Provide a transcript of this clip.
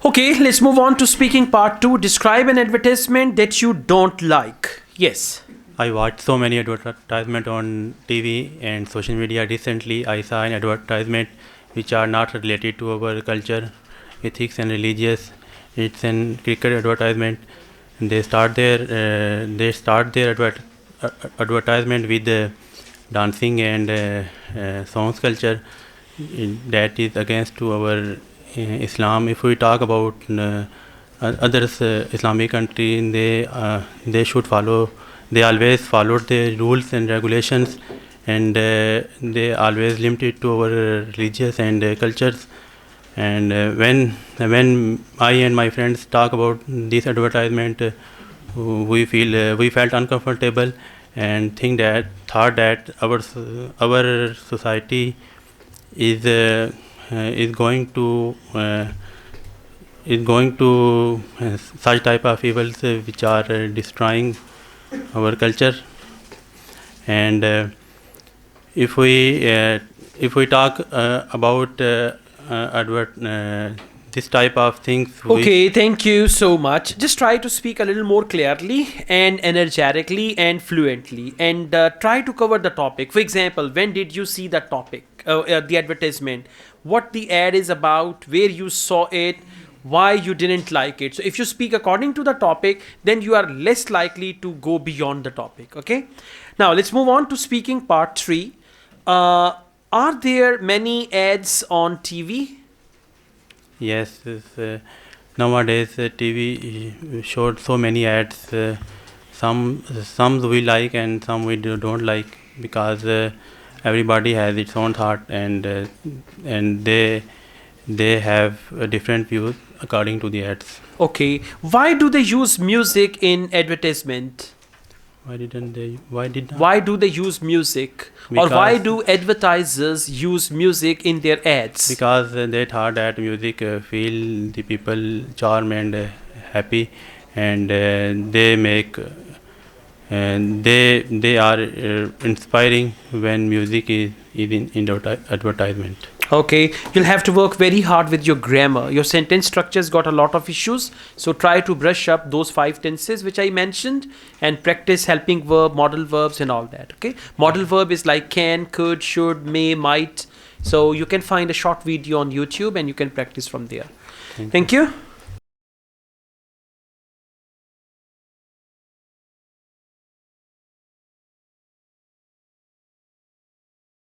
Okay, let's move on to speaking part 2. Describe an advertisement that you don't like. Yes. I watched so many advertisements on TV and social media. Recently, I saw an advertisement which are not related to our culture, ethics, and religious. It's an cricket advertisement. They start their advertisement with dancing and songs culture that is against to our Islam. If we talk about others Islamic country, they should follow. They always followed the rules and regulations, and they always limited to our religious and cultures. And when I and my friends talk about this advertisement, we felt uncomfortable and thought that our society is going to such type of evils which are destroying our culture. And if we talk about this type of things, Okay, thank you so much. Just try to speak a little more clearly and energetically and fluently, and try to cover the topic. For example, when did you see the topic, the advertisement, what the ad is about, where you saw it, why you didn't like it. So if you speak according to the topic, then you are less likely to go beyond the topic. Okay. Now let's move on to speaking part 3. Are there many ads on TV? Yes, nowadays TV showed so many ads. Some we like and some we don't like, because everybody has its own thought, and they have different views according to the ads. Okay. Why do they use music in advertisement? Why didn't they? Why did not? Why do they use music? Or why do advertisers use music in their ads? Because they thought that music feel the people charm and happy, and they make they are inspiring when music is in the advertisement. Okay, you'll have to work very hard with your grammar. Your sentence structure's got a lot of issues, so try to brush up those 5 tenses which I mentioned and practice helping verb, modal verbs and all that. Okay, modal verb is like can, could, should, may, might. So you can find a short video on YouTube and you can practice from there. Thank you.